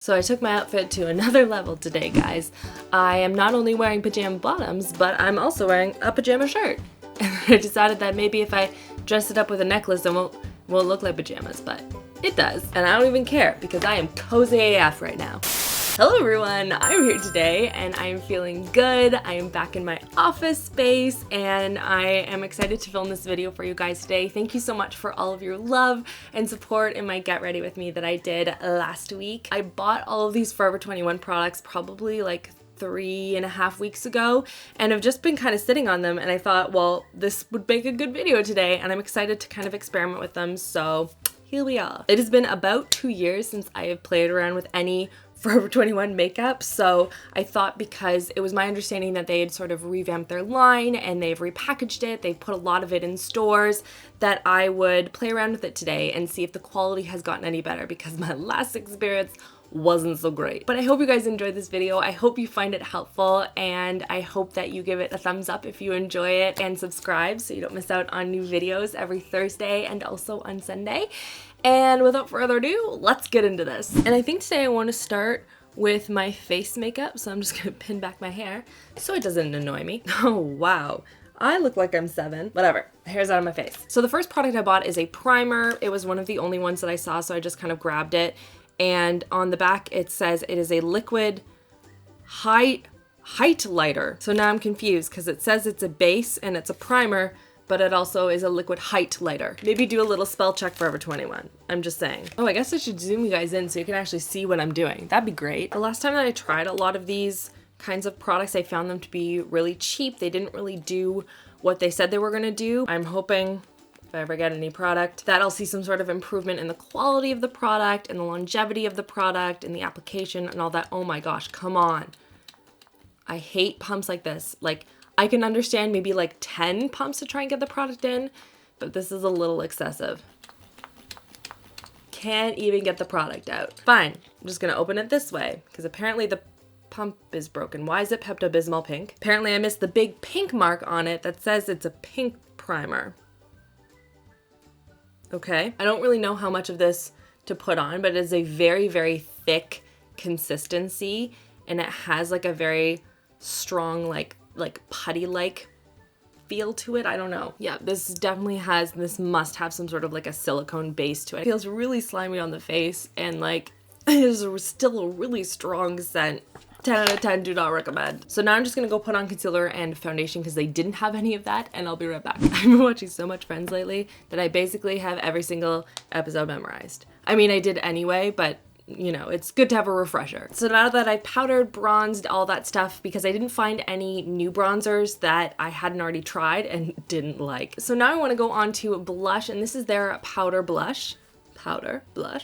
So I took my outfit to another level today, guys. I am not only wearing pajama bottoms, but I'm also wearing a pajama shirt. And I decided that maybe if I dress it up with a necklace, it won't look like pajamas, but it does. And I don't even care because I am cozy AF right now. Hello everyone, I'm here today and I'm feeling good. I am back in my office space and I am excited to film this video for you guys today. Thank you so much for all of your love and support in my Get Ready With Me that I did last week. I bought all of these Forever 21 products probably like 3.5 weeks ago and I've just been kind of sitting on them, and I thought, well, this would make a good video today, and I'm excited to kind of experiment with them, so here we are. It has been about 2 years since I have played around with any Forever 21 makeup, so I thought, because it was my understanding that they had sort of revamped their line and they've repackaged it, they've put a lot of it in stores, that I would play around with it today and see if the quality has gotten any better, because my last experience wasn't so great. But I hope you guys enjoyed this video. I hope you find it helpful, and I hope that you give it a thumbs up if you enjoy it, and subscribe so you don't miss out on new videos every Thursday and also on Sunday. And without further ado, let's get into this. And I think today I want to start with my face makeup, so I'm just gonna pin back my hair so it doesn't annoy me. Oh wow, I look like I'm 7. Whatever, hair's out of my face. So the first product I bought is a primer. It was one of the only ones that I saw, so I just kind of grabbed it. And on the back it says it is a liquid highlighter. So now I'm confused because it says it's a base and it's a primer, but it also is a liquid highlighter. Maybe do a little spell check Forever 21. I'm just saying. Oh, I guess I should zoom you guys in so you can actually see what I'm doing. That'd be great. The last time that I tried a lot of these kinds of products, I found them to be really cheap. They didn't really do what they said they were gonna do. I'm hoping, if I ever get any product, that I'll see some sort of improvement in the quality of the product and the longevity of the product and the application and all that. Oh my gosh, come on. I hate pumps like this. Like, I can understand maybe like 10 pumps to try and get the product in, but this is a little excessive. Can't even get the product out. Fine, I'm just gonna open it this way because apparently the pump is broken. Why is it Pepto-Bismol pink? Apparently I missed the big pink mark on it that says it's a pink primer. Okay, I don't really know how much of this to put on, but it is a very, very thick consistency, and it has like a very strong, like putty-like feel to it. I don't know. Yeah, this must have some sort of like a silicone base to it. It feels really slimy on the face, and like it is still a really strong scent. 10 out of 10, do not recommend. So now I'm just gonna go put on concealer and foundation because they didn't have any of that, and I'll be right back. I've been watching so much Friends lately that I basically have every single episode memorized. I mean, I did anyway, but you know, it's good to have a refresher. So now that I powdered, bronzed, all that stuff, because I didn't find any new bronzers that I hadn't already tried and didn't like. So now I wanna go on to blush, and this is their powder blush.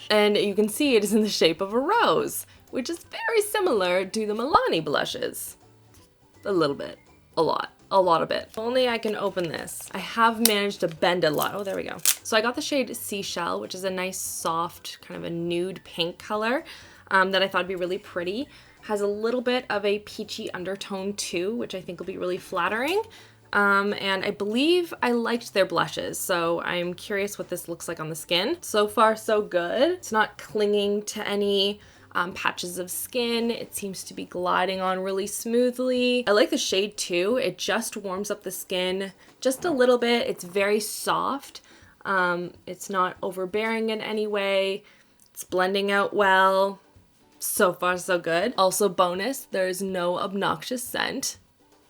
And you can see it is in the shape of a rose, which is very similar to the Milani blushes. A little bit, a lot of it. If only I can open this. I have managed to bend a lot. Oh, there we go. So I got the shade Seashell, which is a nice soft kind of a nude pink color that I thought would be really pretty. Has a little bit of a peachy undertone too, which I think will be really flattering. And I believe I liked their blushes, so I'm curious what this looks like on the skin. So far, so good. It's not clinging to any patches of skin. It seems to be gliding on really smoothly. I like the shade too. It just warms up the skin just a little bit. It's very soft. It's not overbearing in any way. It's blending out well. So far, so good. Also, bonus, there's no obnoxious scent.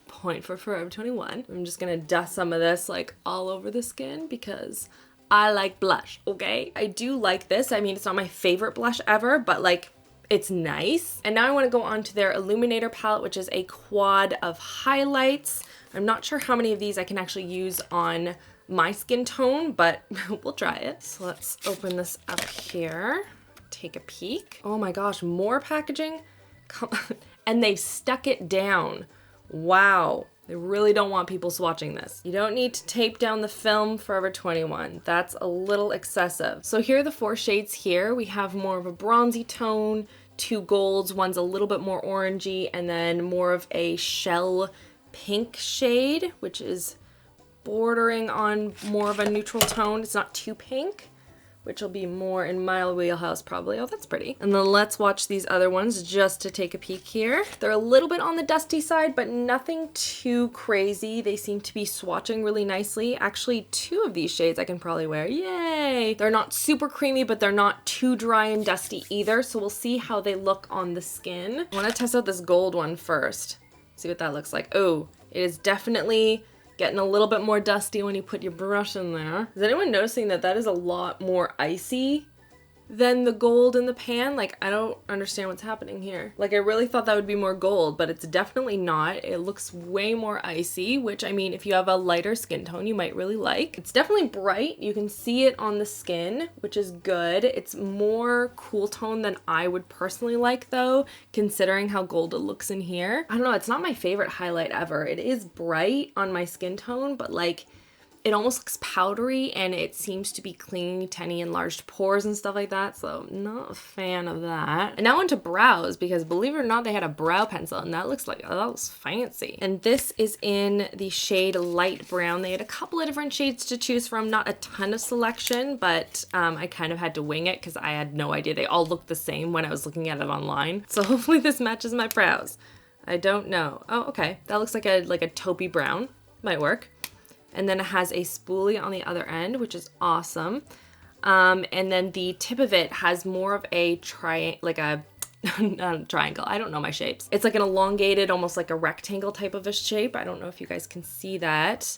Point for Forever 21. I'm just gonna dust some of this like all over the skin because I like blush, okay? I do like this. I mean, it's not my favorite blush ever, but like it's nice. And now I want to go on to their Illuminator palette, which is a quad of highlights. I'm not sure how many of these I can actually use on my skin tone, but we'll try it. So let's open this up here. Take a peek. Oh my gosh, more packaging? Come on. And they've stuck it down. Wow, they really don't want people swatching this. You don't need to tape down the film Forever 21. That's a little excessive. So here are the 4 shades here. We have more of a bronzy tone, 2 golds, one's a little bit more orangey, and then more of a shell pink shade, which is bordering on more of a neutral tone. It's not too pink, which will be more in my wheelhouse probably. Oh, that's pretty. And then let's watch these other ones just to take a peek here. They're a little bit on the dusty side, but nothing too crazy. They seem to be swatching really nicely. Actually, 2 of these shades I can probably wear. Yay! They're not super creamy, but they're not too dry and dusty either, so we'll see how they look on the skin. I want to test out this gold one first. See what that looks like. Oh, it is definitely getting a little bit more dusty when you put your brush in there. Is anyone noticing that that is a lot more icy than the gold in the pan? Like, I don't understand what's happening here. Like, I really thought that would be more gold, but it's definitely not. It looks way more icy, which, I mean, if you have a lighter skin tone, you might really like. It's definitely bright. You can see it on the skin, which is good. It's more cool tone than I would personally like, though, considering how gold it looks in here. I don't know, it's not my favorite highlight ever. It is bright on my skin tone, but like, it almost looks powdery and it seems to be clean, tiny enlarged pores and stuff like that, so not a fan of that. And now onto brows, because believe it or not, they had a brow pencil and that looks like, oh, that was fancy. And this is in the shade light brown. They had a couple of different shades to choose from, not a ton of selection, but I kind of had to wing it because I had no idea. They all looked the same when I was looking at it online. So hopefully this matches my brows. I don't know. Oh, okay. That looks like a taupey brown. Might work. And then it has a spoolie on the other end, which is awesome. And then the tip of it has more of a not a triangle. I don't know my shapes. It's like an elongated, almost like a rectangle type of a shape. I don't know if you guys can see that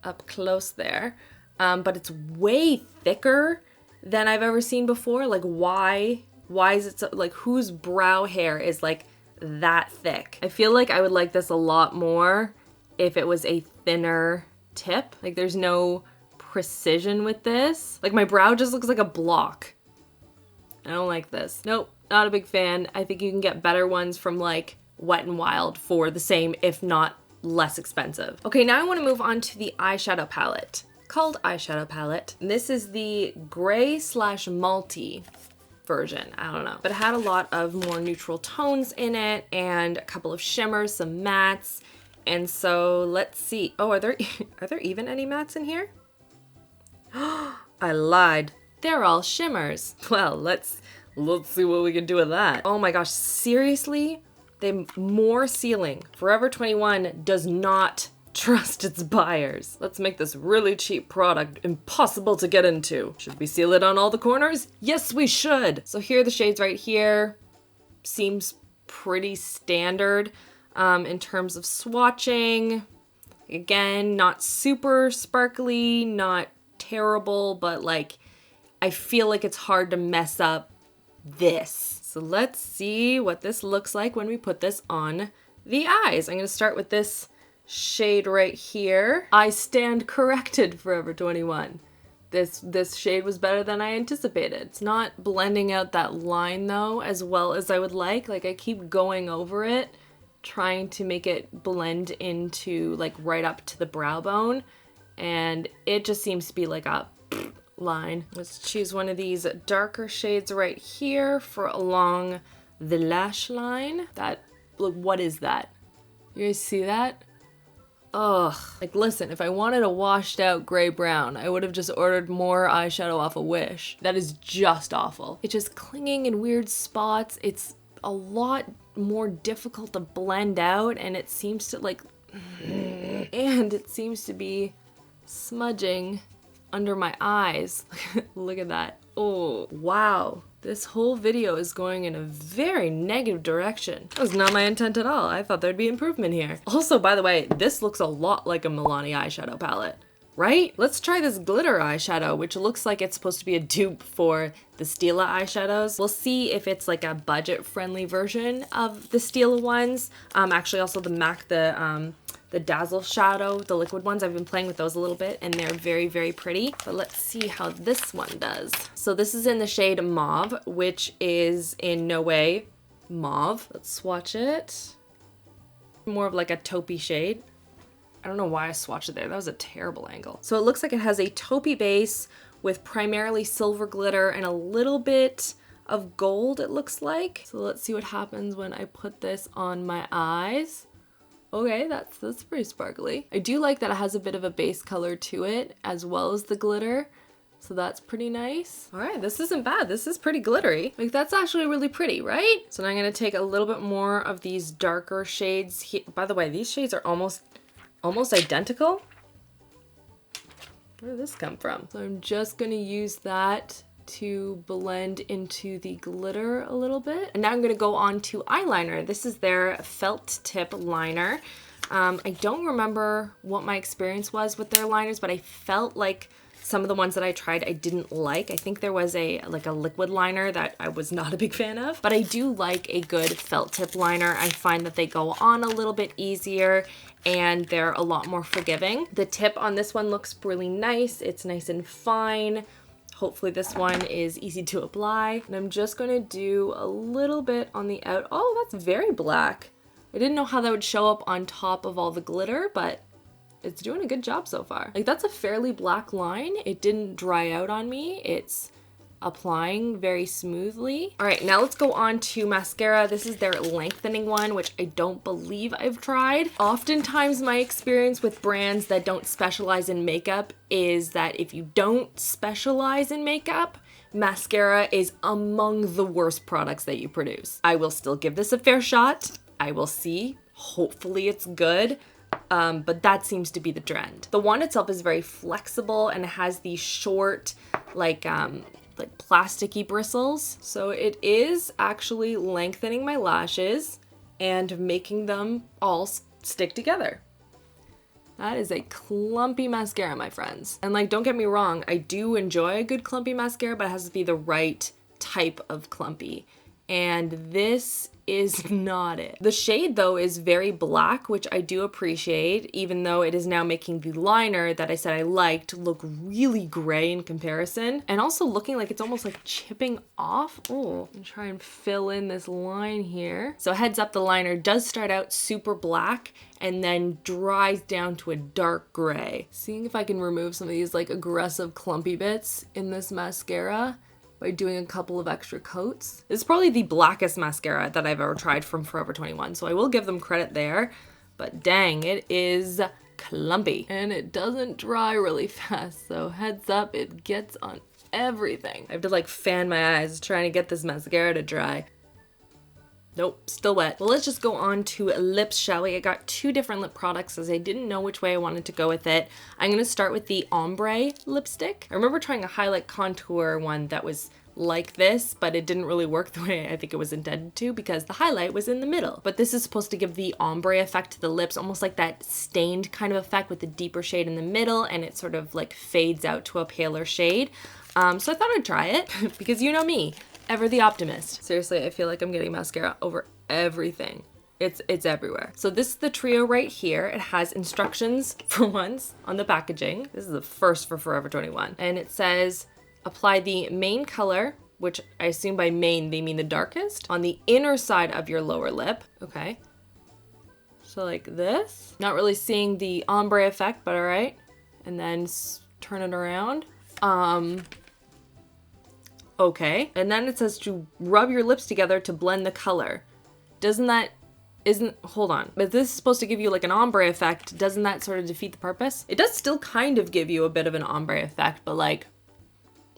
up close there. But it's way thicker than I've ever seen before. Like, why is it so, like, whose brow hair is like that thick? I feel like I would like this a lot more if it was a thinner tip. Like, there's no precision with this. Like, my brow just looks like a block. I don't like this. Nope, not a big fan. I think you can get better ones from like Wet n Wild for the same, if not less expensive. Okay, now I want to move on to the eyeshadow palette called Eyeshadow Palette. And this is the gray / multi version. I don't know, but it had a lot of more neutral tones in it and a couple of shimmers, some mattes. And so let's see. Oh, are there even any mattes in here? I lied. They're all shimmers. Well, let's see what we can do with that. Oh my gosh, seriously? They more sealing. Forever 21 does not trust its buyers. Let's make this really cheap product impossible to get into. Should we seal it on all the corners? Yes, we should. So here are the shades right here. Seems pretty standard. In terms of swatching, again, not super sparkly, not terrible, but like, I feel like it's hard to mess up this. So let's see what this looks like when we put this on the eyes. I'm gonna start with this shade right here. I stand corrected, Forever 21. This shade was better than I anticipated. It's not blending out that line though as well as I would like. Like, I keep going over it, trying to make it blend into like right up to the brow bone, and it just seems to be like a line. Let's choose one of these darker shades right here for along the lash line. That, look, what is that? You guys see that? Ugh. Like, listen, if I wanted a washed out gray brown, I would have just ordered more eyeshadow off of Wish. That is just awful. It's just clinging in weird spots. It's a lot more difficult to blend out, and it seems to like and it seems to be smudging under my eyes. Look at that. Oh wow, this whole video is going in a very negative direction. That was not my intent at all. I thought there'd be improvement here. Also, by the way, this looks a lot like a Milani eyeshadow palette, right? Let's try this glitter eyeshadow, which looks like it's supposed to be a dupe for the Stila eyeshadows. We'll see if it's like a budget-friendly version of the Stila ones. Actually, also the MAC, the Dazzle Shadow, the liquid ones. I've been playing with those a little bit, and they're very, very pretty. But let's see how this one does. So this is in the shade Mauve, which is in no way mauve. Let's swatch it. More of like a taupey shade. I don't know why I swatched it there. That was a terrible angle. So it looks like it has a taupey base with primarily silver glitter and a little bit of gold, it looks like. So let's see what happens when I put this on my eyes. Okay, that's pretty sparkly. I do like that it has a bit of a base color to it as well as the glitter. So that's pretty nice. All right, this isn't bad. This is pretty glittery. Like that's actually really pretty, right? So now I'm gonna take a little bit more of these darker shades here. By the way, these shades are almost identical. Where did this come from? So I'm just gonna use that to blend into the glitter a little bit. And now I'm gonna go on to eyeliner. This is their felt tip liner. I don't remember what my experience was with their liners, but I felt like some of the ones that I tried I didn't like. I think there was a liquid liner that I was not a big fan of, but I do like a good felt tip liner. I find that they go on a little bit easier and they're a lot more forgiving. The tip on this one looks really nice. It's nice and fine. Hopefully this one is easy to apply. And I'm just gonna do a little bit on the out. Oh, that's very black. I didn't know how that would show up on top of all the glitter, but it's doing a good job so far. Like that's a fairly black line. It didn't dry out on me. It's applying very smoothly. All right, now let's go on to mascara. This is their lengthening one, which I don't believe I've tried. Oftentimes my experience with brands that don't specialize in makeup is that if you don't specialize in makeup, mascara is among the worst products that you produce. I will still give this a fair shot. I will see. Hopefully it's good. But that seems to be the trend. The wand itself is very flexible and it has these short, like plasticky bristles. So it is actually lengthening my lashes and making them all stick together. That is a clumpy mascara, my friends. And like, don't get me wrong, I do enjoy a good clumpy mascara, but it has to be the right type of clumpy. And this is not it. The shade though is very black, which I do appreciate, even though it is now making the liner that I said I liked look really gray in comparison, and also looking like it's almost like chipping off. Oh, and try and fill in this line here. So heads up, the liner does start out super black and then dries down to a dark gray. Seeing if I can remove some of these like aggressive clumpy bits in this mascara by doing a couple of extra coats. This is probably the blackest mascara that I've ever tried from Forever 21, so I will give them credit there, but dang, it is clumpy. And it doesn't dry really fast, so heads up, it gets on everything. I have to like fan my eyes trying to get this mascara to dry. Nope, still wet. Well, let's just go on to lips, shall we? I got two different lip products as I didn't know which way I wanted to go with it. I'm gonna start with the ombre lipstick. I remember trying a highlight contour one that was like this, but it didn't really work the way I think it was intended to because the highlight was in the middle. But this is supposed to give the ombre effect to the lips, almost like that stained kind of effect with the deeper shade in the middle, and it sort of like fades out to a paler shade. So I thought I'd try it because you know me. Ever the optimist. Seriously, I feel like I'm getting mascara over everything. It's everywhere. So this is the trio right here. It has instructions for once on the packaging. This is the first for Forever 21. And it says, apply the main color, which I assume by main they mean the darkest, on the inner side of your lower lip. Okay. So like this. Not really seeing the ombre effect, but all right. And then turn it around. Okay, and then it says to rub your lips together to blend the color. Hold on, but this is supposed to give you like an ombre effect. Doesn't that sort of defeat the purpose? It does still kind of give you a bit of an ombre effect, but like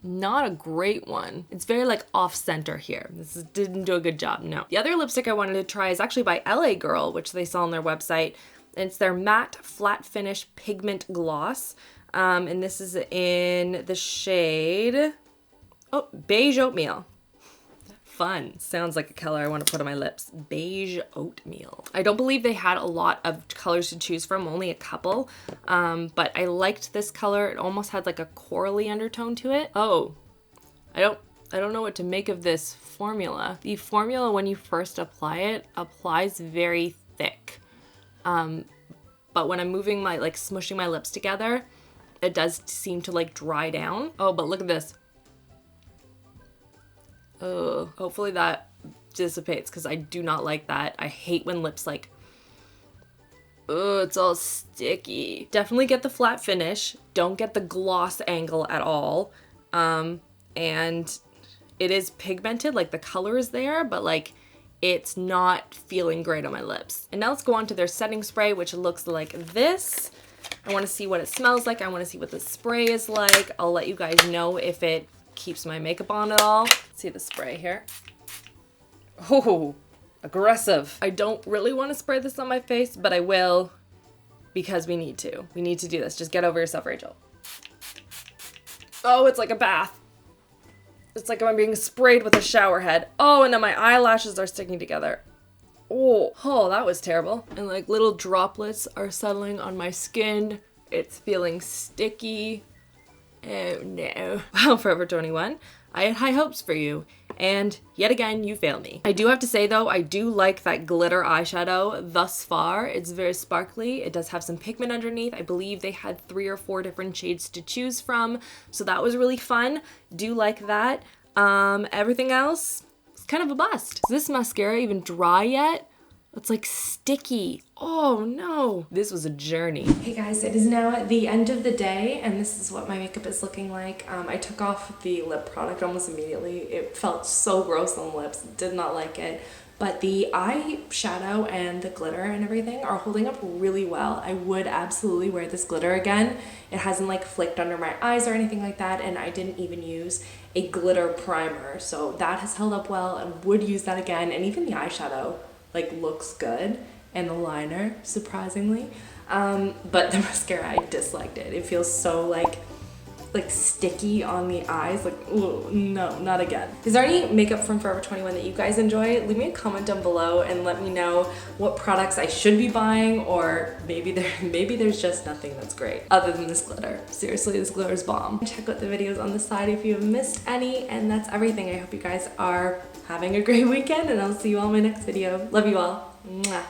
not a great one. It's very like off center here. Didn't do a good job, no. The other lipstick I wanted to try is actually by LA Girl, which they sell on their website. And it's their matte flat finish pigment gloss. And this is in the shade, oh, beige oatmeal. Fun. Sounds like a color I want to put on my lips. Beige oatmeal. I don't believe they had a lot of colors to choose from, only a couple. But I liked this color. It almost had like a corally undertone to it. Oh, I don't know what to make of this formula. The formula, when you first apply it, applies very thick. But when I'm moving my, like smushing my lips together, it does seem to like dry down. Oh, but look at this. Oh, hopefully that dissipates because I do not like that. I hate when lips like, oh, it's all sticky. Definitely get the flat finish. Don't get the gloss angle at all. And it is pigmented, like the color is there, but like it's not feeling great on my lips. And now let's go on to their setting spray, which looks like this. I want to see what it smells like. I want to see what the spray is like. I'll let you guys know if it keeps my makeup on at all. Let's see the spray here. Oh, aggressive. I don't really want to spray this on my face, but I will because we need to. We need to do this. Just get over yourself, Rachel. Oh, it's like a bath. It's like I'm being sprayed with a shower head. Oh, and now my eyelashes are sticking together. Oh, that was terrible. And like little droplets are settling on my skin. It's feeling sticky. Oh no. Wow, Forever 21, I had high hopes for you. And yet again, you fail me. I do have to say though, I do like that glitter eyeshadow thus far. It's very sparkly. It does have some pigment underneath. I believe they had 3 or 4 different shades to choose from. So that was really fun. Do like that. Everything else, it's kind of a bust. Is this mascara even dry yet? It's like sticky. Oh no. This was a journey. Hey guys, it is now the end of the day and this is what my makeup is looking like. I took off the lip product almost immediately. It felt so gross on the lips. Did not like it. But the eyeshadow and the glitter and everything are holding up really well. I would absolutely wear this glitter again. It hasn't like flicked under my eyes or anything like that, and I didn't even use a glitter primer. So that has held up well and would use that again. And even the eyeshadow like looks good, and the liner, surprisingly. But the mascara, I disliked it. It feels so like sticky on the eyes. Like, ooh, no, not again. Is there any makeup from Forever 21 that you guys enjoy? Leave me a comment down below and let me know what products I should be buying, or maybe there's just nothing that's great other than this glitter. Seriously, this glitter is bomb. Check out the videos on the side if you have missed any, and that's everything. I hope you guys are having a great weekend, and I'll see you all in my next video. Love you all. Mwah.